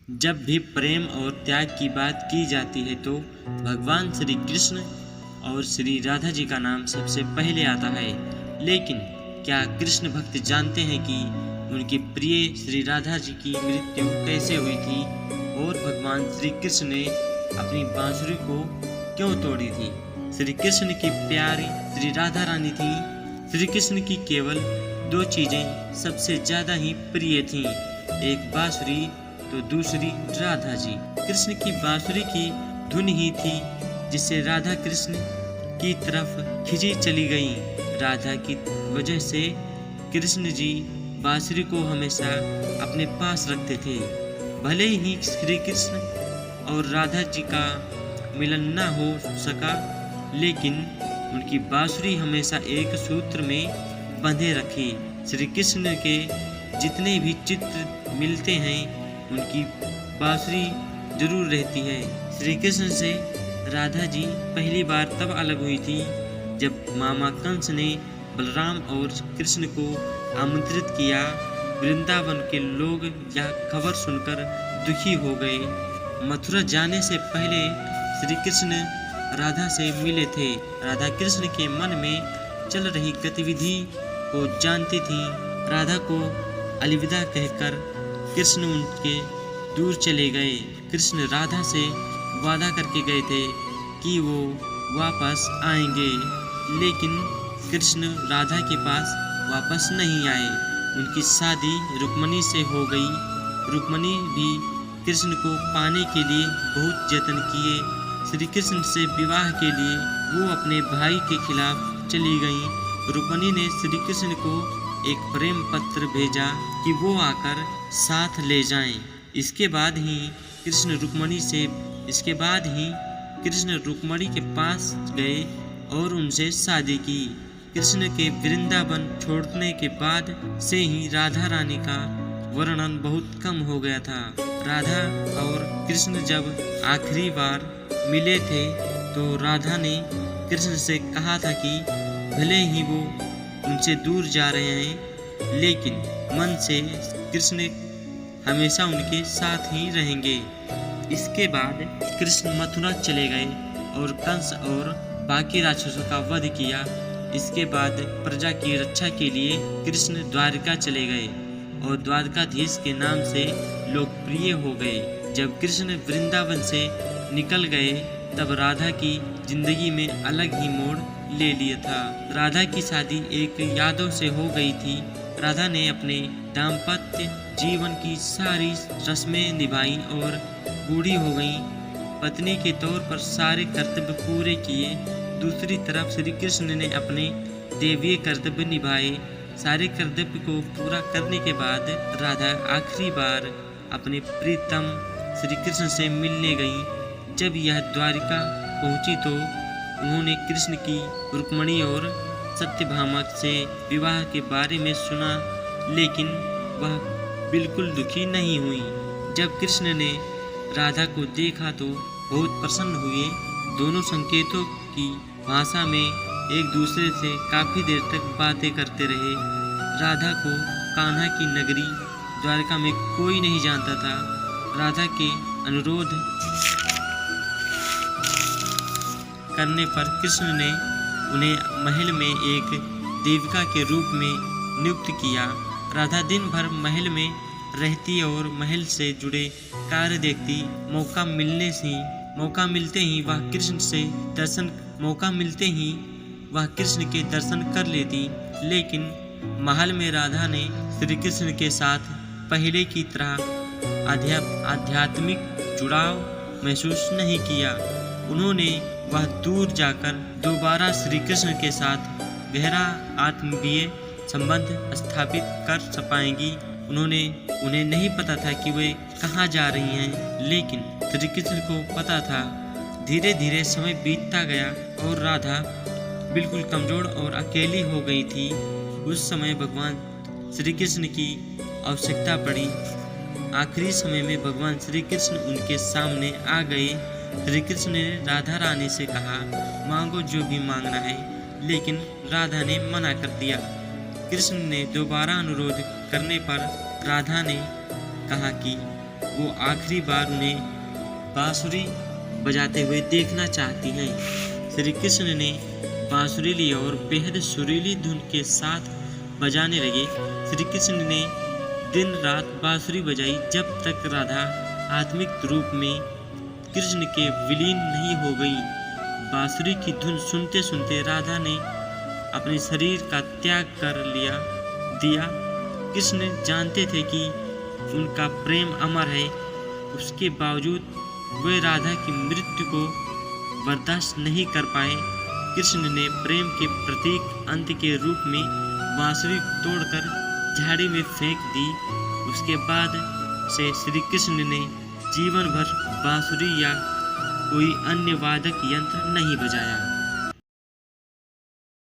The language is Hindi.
जब भी प्रेम और त्याग की बात की जाती है तो भगवान श्री कृष्ण और श्री राधा जी का नाम सबसे पहले आता है। लेकिन क्या कृष्ण भक्त जानते हैं कि उनके प्रिय श्री राधा जी की मृत्यु कैसे हुई थी और भगवान श्री कृष्ण ने अपनी बांसुरी को क्यों तोड़ी थी? श्री कृष्ण की प्यारी श्री राधा रानी थी। श्री कृष्ण की केवल दो चीजें सबसे ज्यादा ही प्रिय थीं, एक बांसुरी तो दूसरी राधा जी। कृष्ण की बांसुरी की धुन ही थी जिससे राधा कृष्ण की तरफ खिंची चली गई। राधा की वजह से कृष्ण जी बांसुरी को हमेशा अपने पास रखते थे। भले ही श्री कृष्ण और राधा जी का मिलन न हो सका, लेकिन उनकी बांसुरी हमेशा एक सूत्र में बंधे रखी। श्री कृष्ण के जितने भी चित्र मिलते हैं उनकी बांसुरी जरूर रहती है। श्री कृष्ण से राधा जी पहली बार तब अलग हुई थी जब मामा कंस ने बलराम और कृष्ण को आमंत्रित किया। वृंदावन के लोग यह खबर सुनकर दुखी हो गए। मथुरा जाने से पहले श्री कृष्ण राधा से मिले थे। राधा कृष्ण के मन में चल रही गतिविधि को जानती थी। राधा को अलविदा कहकर कृष्ण उनके दूर चले गए। कृष्ण राधा से वादा करके गए थे कि वो वापस आएंगे, लेकिन कृष्ण राधा के पास वापस नहीं आए। उनकी शादी रुक्मिणी से हो गई। रुक्मिणी भी कृष्ण को पाने के लिए बहुत जतन किए। श्री कृष्ण से विवाह के लिए वो अपने भाई के खिलाफ चली गईं। रुक्मिणी ने श्री कृष्ण को एक प्रेम पत्र भेजा कि वो आकर साथ ले जाएं। इसके बाद ही कृष्ण रुक्मिणी के पास गए और उनसे शादी की। कृष्ण के वृंदावन छोड़ने के बाद से ही राधा रानी का वर्णन बहुत कम हो गया था। राधा और कृष्ण जब आखिरी बार मिले थे तो राधा ने कृष्ण से कहा था कि भले ही वो उनसे दूर जा रहे हैं, लेकिन मन से कृष्ण हमेशा उनके साथ ही रहेंगे। इसके बाद कृष्ण मथुरा चले गए और कंस और बाकी राक्षसों का वध किया। इसके बाद प्रजा की रक्षा के लिए कृष्ण द्वारका चले गए और द्वारकाधीश के नाम से लोकप्रिय हो गए। जब कृष्ण वृंदावन से निकल गए तब राधा की जिंदगी में अलग ही मोड़ ले लिया था। राधा की शादी एक यादव से हो गई थी। राधा ने अपने दाम्पत्य जीवन की सारी रस्में निभाई और बूढ़ी हो गई। पत्नी के तौर पर सारे कर्तव्य पूरे किए। दूसरी तरफ श्री कृष्ण ने अपने दैवीय कर्तव्य निभाए। सारे कर्तव्य को पूरा करने के बाद राधा आखिरी बार अपने प्रीतम श्री कृष्ण से मिलने गई। जब यह द्वारिका पहुंची तो उन्होंने कृष्ण की रुक्मिणी और सत्यभामा से विवाह के बारे में सुना, लेकिन वह बिल्कुल दुखी नहीं हुई। जब कृष्ण ने राधा को देखा तो बहुत प्रसन्न हुए। दोनों संकेतों की भाषा में एक दूसरे से काफी देर तक बातें करते रहे। राधा को कान्हा की नगरी द्वारका में कोई नहीं जानता था। राधा के अनुरोध करने पर कृष्ण ने उन्हें महल में एक देविका के रूप में नियुक्त किया। राधा दिन भर महल में रहती और महल से जुड़े कार्य देखती। मौका मिलते ही वह कृष्ण के दर्शन कर लेती। लेकिन महल में राधा ने श्री कृष्ण के साथ पहले की तरह आध्यात्मिक जुड़ाव महसूस नहीं किया। उन्होंने वह दूर जाकर दोबारा श्री कृष्ण के साथ गहरा आत्मीय संबंध स्थापित कर पाएंगी। उन्हें नहीं पता था कि वे कहाँ जा रही हैं, लेकिन श्री कृष्ण को पता था। धीरे धीरे समय बीतता गया और राधा बिल्कुल कमजोर और अकेली हो गई थी। उस समय भगवान श्री कृष्ण की आवश्यकता पड़ी। आखिरी समय में भगवान श्री कृष्ण उनके सामने आ गए। श्री कृष्ण ने राधा रानी से कहा, मांगो जो भी मांगना है, लेकिन राधा ने मना कर दिया। कृष्ण ने दोबारा अनुरोध करने पर राधा ने कहा कि वो आखिरी बार उन्हें बांसुरी बजाते हुए देखना चाहती हैं। श्री कृष्ण ने बांसुरी ली और बेहद सुरीली धुन के साथ बजाने लगे। श्री कृष्ण ने दिन रात बांसुरी बजाई जब तक राधा आत्मिक रूप में कृष्ण के विलीन नहीं हो गई। बांसुरी की धुन सुनते सुनते राधा ने अपने शरीर का त्याग कर दिया। कृष्ण जानते थे कि उनका प्रेम अमर है, उसके बावजूद वे राधा की मृत्यु को बर्दाश्त नहीं कर पाए। कृष्ण ने प्रेम के प्रतीक अंत के रूप में बांसुरी तोड़कर झाड़ी में फेंक दी। उसके बाद से श्री कृष्ण ने जीवन भर बांसुरी या कोई अन्य वादक यंत्र नहीं बजाया।